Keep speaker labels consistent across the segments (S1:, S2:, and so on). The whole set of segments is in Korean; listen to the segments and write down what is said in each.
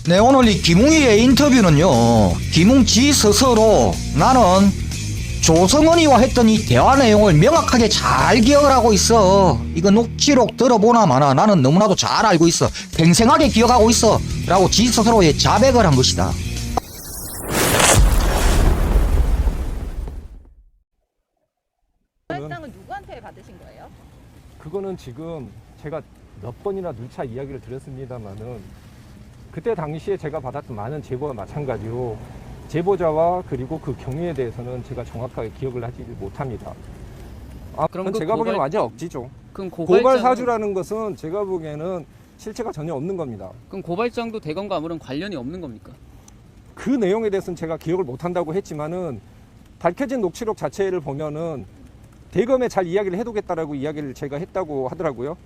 S1: 네, 오늘 이 김웅이의 인터뷰는요, 김웅지 스스로 나는 조성은이와 했던 이 대화 내용을 명확하게 잘 기억을 하고 있어. 이거 녹취록 들어보나 마나 나는 너무나도 잘 알고 있어. 생생하게 기억하고 있어. 라고 지 스스로의 자백을 한 것이다.
S2: 발당은 누구한테 받으신 거예요?
S3: 그거는 지금 제가 몇 번이나 누차 이야기를 드렸습니다만은 그때 당시에 제가 받았던 많은 제보와 마찬가지로 제보자와 그리고 그 경위에 대해서는 제가 정확하게 기억을 하지 못합니다.
S4: 그럼
S3: 그건
S4: 그
S3: 제가 보기에는
S4: 고발-
S3: 완전 억지죠.
S4: 그럼
S3: 고발 사주라는 것은 제가 보기에는 실체가 전혀 없는 겁니다.
S4: 그럼 고발장도 대검과 아무런 관련이 없는 겁니까?
S3: 그 내용에 대해서는 제가 기억을 못한다고 했지만은 밝혀진 녹취록 자체를 보면은 대검에 잘 이야기를 해두겠다라고 이야기를 제가 했다고 하더라고요.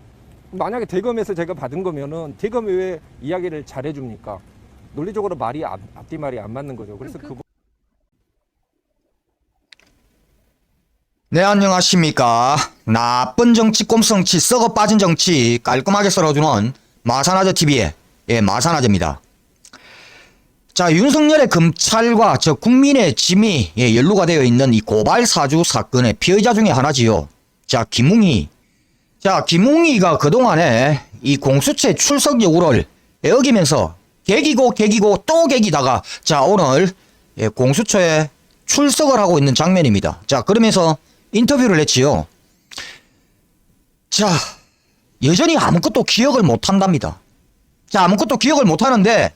S3: 만약에 대검에서 제가 받은 거면은 대검이 왜 이야기를 잘 해줍니까? 논리적으로 말이 앞뒤 말이 안 맞는 거죠. 그래서 그
S1: 네, 안녕하십니까. 나쁜 정치, 꼼성치, 썩어 빠진 정치 깔끔하게 썰어주는 마산아재 TV의 마산아재입니다. 자, 윤석열의 검찰과 저 국민의 짐이 연루가 되어 있는 이 고발 사주 사건의 피의자 중에 하나지요. 자, 김웅이. 자, 김웅이가 그동안에 이 공수처 출석 요구를 어기면서 개기고 또 개기다가 자, 오늘 공수처에 출석을 하고 있는 장면입니다. 자, 그러면서 인터뷰를 했지요. 자, 여전히 아무것도 기억을 못한답니다. 자, 아무것도 기억을 못하는데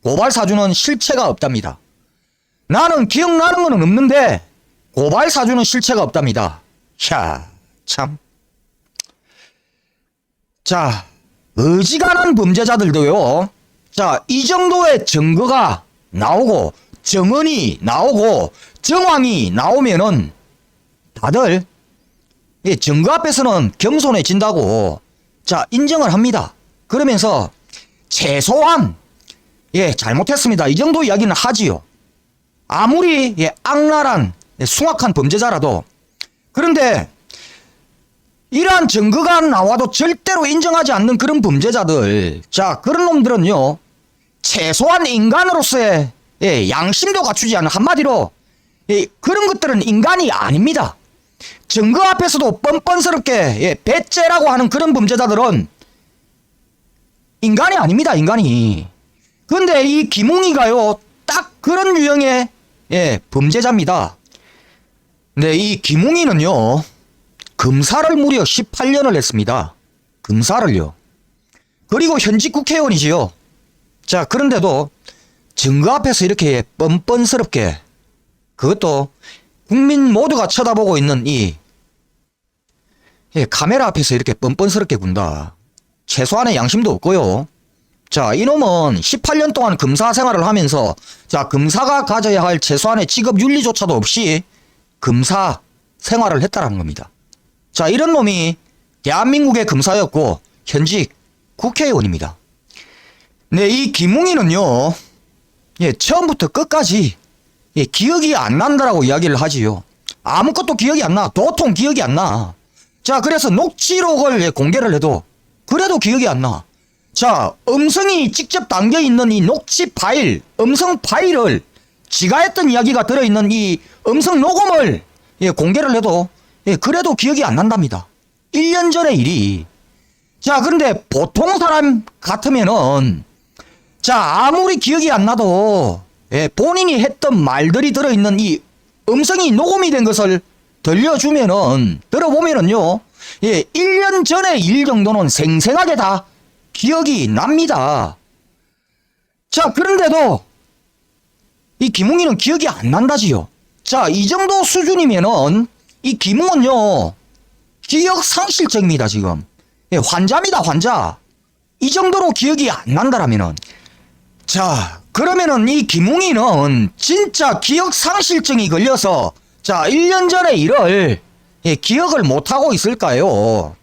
S1: 고발 사주는 실체가 없답니다. 나는 기억나는 건 없는데 고발 사주는 실체가 없답니다. 야, 참. 자, 어지간한 범죄자들도요. 자, 이 정도의 증거가 나오고 정언이 나오고 정황이 나오면은 다들 증거 앞에서는 겸손해진다고 자, 인정을 합니다. 그러면서 최소한 잘못했습니다. 이 정도 이야기는 하지요. 아무리 악랄한 숭악한 범죄자라도. 그런데 이러한 증거가 나와도 절대로 인정하지 않는 그런 범죄자들, 자, 그런 놈들은요, 최소한 인간으로서의 양심도 갖추지 않은, 한마디로 그런 것들은 인간이 아닙니다. 증거 앞에서도 뻔뻔스럽게 배째라고 하는 그런 범죄자들은 인간이 아닙니다. 인간이. 근데 이 김웅이가요, 딱 그런 유형의 범죄자입니다. 근데 이 김웅이는요, 검사를 무려 18년을 했습니다. 검사를요. 그리고 현직 국회의원이지요. 자, 그런데도 증거 앞에서 이렇게 뻔뻔스럽게, 그것도 국민 모두가 쳐다보고 있는 이 카메라 앞에서 이렇게 뻔뻔스럽게 군다. 최소한의 양심도 없고요. 자, 이놈은 18년 동안 검사 생활을 하면서 자, 검사가 가져야 할 최소한의 직업 윤리조차도 없이 검사 생활을 했다라는 겁니다. 자, 이런 놈이 대한민국의 검사였고 현직 국회의원입니다. 네, 이 김웅이는요, 처음부터 끝까지 기억이 안 난다라고 이야기를 하지요. 아무것도 기억이 안 나. 도통 기억이 안 나. 자, 그래서 녹취록을 공개를 해도 그래도 기억이 안 나. 자, 음성이 직접 담겨 있는 이 녹취 파일, 음성 파일을 지가 했던 이야기가 들어있는 이 음성 녹음을 공개를 해도 그래도 기억이 안 난답니다. 1년 전의 일이. 자, 그런데 보통 사람 같으면은 자, 아무리 기억이 안 나도 본인이 했던 말들이 들어있는 이 음성이 녹음이 된 것을 들려주면은, 들어보면은요, 1년 전의 일 정도는 생생하게 다 기억이 납니다. 자, 그런데도 이 김웅이는 기억이 안 난다지요. 자, 이 정도 수준이면은 이 김웅은요, 기억 상실증입니다, 지금. 환자입니다, 환자. 이 정도로 기억이 안 난다라면은. 자, 그러면은 이 김웅이는 진짜 기억 상실증이 걸려서 자, 1년 전의 일을 기억을 못하고 있을까요?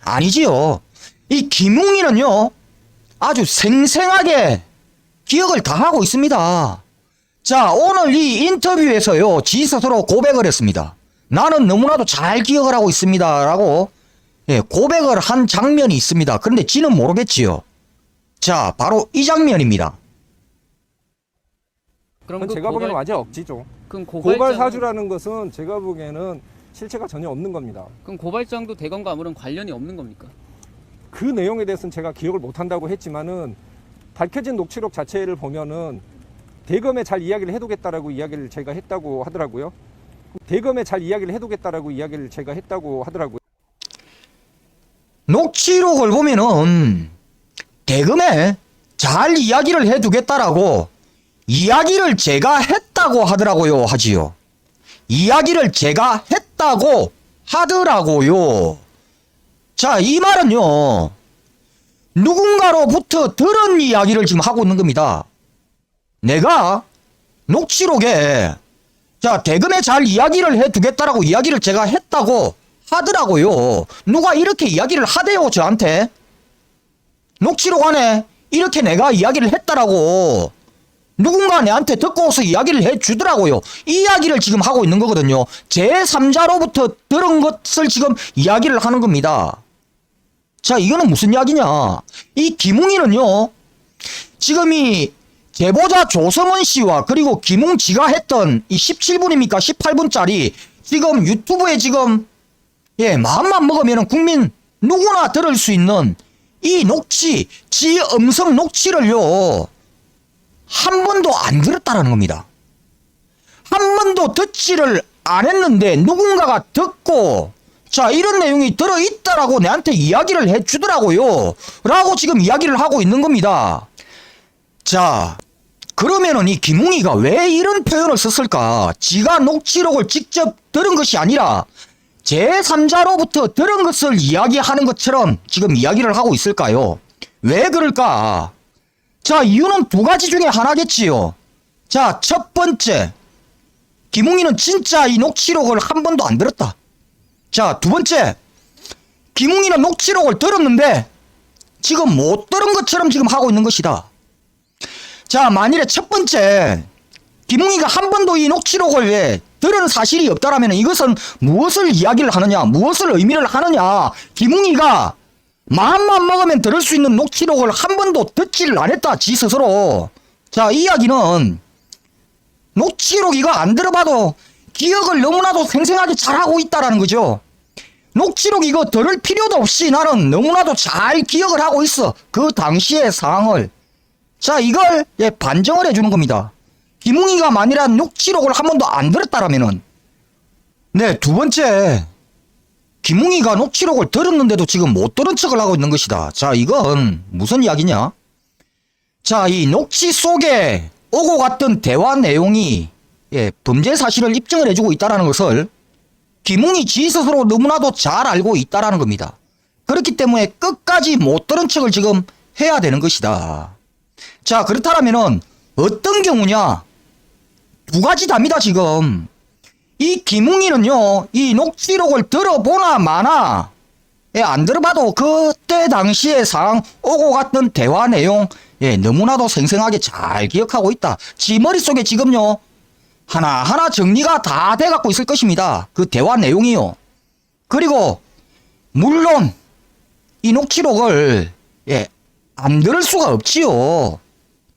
S1: 아니지요. 이 김웅이는요, 아주 생생하게 기억을 다 하고 있습니다. 자, 오늘 이 인터뷰에서요, 지 스스로 고백을 했습니다. 나는 너무나도 잘 기억을 하고 있습니다. 라고 고백을 한 장면이 있습니다. 그런데 지는 모르겠지요. 자, 바로 이 장면입니다.
S4: 그럼
S3: 그건
S4: 그
S3: 제가 보기에는 완전 억지죠.
S4: 그럼
S3: 고발 사주라는 것은 제가 보기에는 실체가 전혀 없는 겁니다.
S4: 그럼 고발장도 대검과 아무런 관련이 없는 겁니까?
S3: 그 내용에 대해서는 제가 기억을 못한다고 했지만은 밝혀진 녹취록 자체를 보면은 대검에 잘 이야기를 해두겠다라고 이야기를 제가 했다고 하더라고요. 대검에 잘 이야기를 해두겠다라고 이야기를 제가 했다고 하더라고요.
S1: 녹취록을 보면은 대금에 잘 이야기를 해두겠다라고 이야기를 제가 했다고 하더라고요 하지요. 이야기를 제가 했다고 하더라고요. 자, 이 말은요, 누군가로부터 들은 이야기를 지금 하고 있는 겁니다. 내가 녹취록에 자, 대금에 잘 이야기를 해두겠다라고 이야기를 제가 했다고 하더라고요. 누가 이렇게 이야기를 하대요 저한테. 녹취록 안에 이렇게 내가 이야기를 했다라고 누군가 내한테 듣고 와서 이야기를 해주더라고요. 이 이야기를 지금 하고 있는 거거든요. 제3자로부터 들은 것을 지금 이야기를 하는 겁니다. 자, 이거는 무슨 이야기냐. 이 김웅이는요, 지금 이 제보자 조성은 씨와 그리고 김웅지가 했던 이 17분입니까 18분짜리 지금 유튜브에 지금 마음만 먹으면 국민 누구나 들을 수 있는 이 녹취, 지 음성 녹취를요, 한 번도 안 들었다라는 겁니다. 한 번도 듣지를 안 했는데 누군가가 듣고 자, 이런 내용이 들어있다라고 내한테 이야기를 해주더라고요. 라고 지금 이야기를 하고 있는 겁니다. 자, 그러면은 이 김웅이가 왜 이런 표현을 썼을까? 지가 녹취록을 직접 들은 것이 아니라 제3자로부터 들은 것을 이야기하는 것처럼 지금 이야기를 하고 있을까요? 왜 그럴까? 자, 이유는 두 가지 중에 하나겠지요. 자, 첫 번째, 김웅이는 진짜 이 녹취록을 한 번도 안 들었다. 자, 두 번째, 김웅이는 녹취록을 들었는데 지금 못 들은 것처럼 지금 하고 있는 것이다. 자, 만일에 첫 번째, 김웅이가 한 번도 이 녹취록을 들은 사실이 없다라면 이것은 무엇을 이야기를 하느냐, 무엇을 의미를 하느냐. 김웅이가 마음만 먹으면 들을 수 있는 녹취록을 한 번도 듣지를 안 했다, 지 스스로. 자, 이 이야기는 녹취록 이거 안 들어봐도 기억을 너무나도 생생하게 잘하고 있다라는 거죠. 녹취록 이거 들을 필요도 없이 나는 너무나도 잘 기억을 하고 있어. 그 당시의 상황을. 자, 이걸 반정을 해주는 겁니다. 김웅이가 만일에 녹취록을 한 번도 안 들었다라면은, 네, 두 번째, 김웅이가 녹취록을 들었는데도 지금 못 들은 척을 하고 있는 것이다. 자, 이건 무슨 이야기냐? 자, 이 녹취 속에 오고 갔던 대화 내용이 범죄 사실을 입증을 해주고 있다는 것을 김웅이 지 스스로 너무나도 잘 알고 있다는 겁니다. 그렇기 때문에 끝까지 못 들은 척을 지금 해야 되는 것이다. 자, 그렇다면은 어떤 경우냐? 두 가지 답니다, 지금. 이 김웅이는요, 이 녹취록을 들어보나 마나, 안 들어봐도 그때 당시의 상황, 오고 갔던 대화 내용, 너무나도 생생하게 잘 기억하고 있다. 지 머릿속에 지금요, 하나하나 정리가 다 돼갖고 있을 것입니다. 그 대화 내용이요. 그리고, 물론, 이 녹취록을, 안 들을 수가 없지요.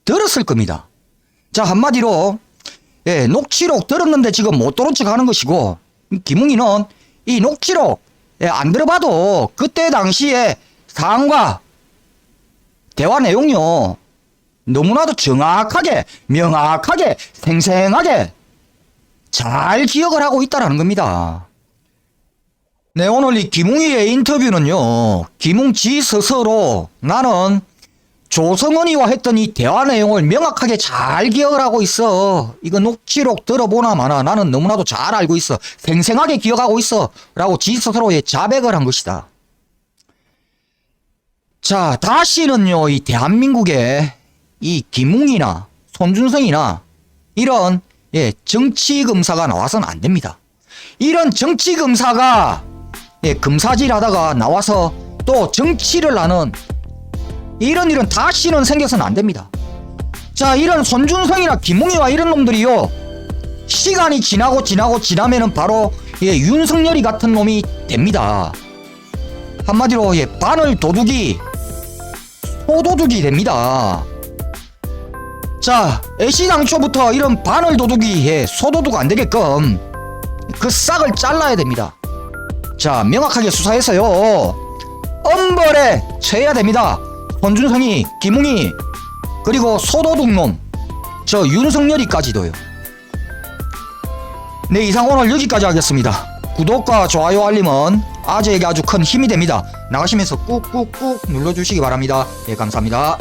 S1: 들었을 겁니다. 자, 한마디로, 녹취록 들었는데 지금 못 들은 척 하는 것이고, 김웅이는 이 녹취록, 안 들어봐도 그때 당시에 상황과 대화 내용요, 너무나도 정확하게, 명확하게, 생생하게 잘 기억을 하고 있다는 겁니다. 네, 오늘 이 김웅이의 인터뷰는요, 김웅지 스스로 나는 조성은이와 했던 이 대화 내용을 명확하게 잘 기억을 하고 있어. 이거 녹취록 들어보나 마나 나는 너무나도 잘 알고 있어. 생생하게 기억하고 있어. 라고 지 스스로의 자백을 한 것이다. 자, 다시는요, 이 대한민국에 이 김웅이나 손준성이나 이런 정치검사가 나와서는 안 됩니다. 이런 정치검사가 검사질 하다가 나와서 또 정치를 하는 이런 일은 다시는 생겨서는 안 됩니다. 자, 이런 손준성이나 김웅이와 이런 놈들이요, 시간이 지나면은 바로 윤석열이 같은 놈이 됩니다. 한마디로 바늘 도둑이 소도둑이 됩니다. 자, 애시당초부터 이런 바늘 도둑이 소도둑 안 되게끔 그 싹을 잘라야 됩니다. 자, 명확하게 수사해서요 엄벌에 처해야 됩니다. 손준성이, 김웅이, 그리고 소도둑놈 저 윤석열이까지도요. 네, 이상 오늘 여기까지 하겠습니다. 구독과 좋아요 알림은 아재에게 아주 큰 힘이 됩니다. 나가시면서 꾹꾹꾹 눌러주시기 바랍니다. 네, 감사합니다.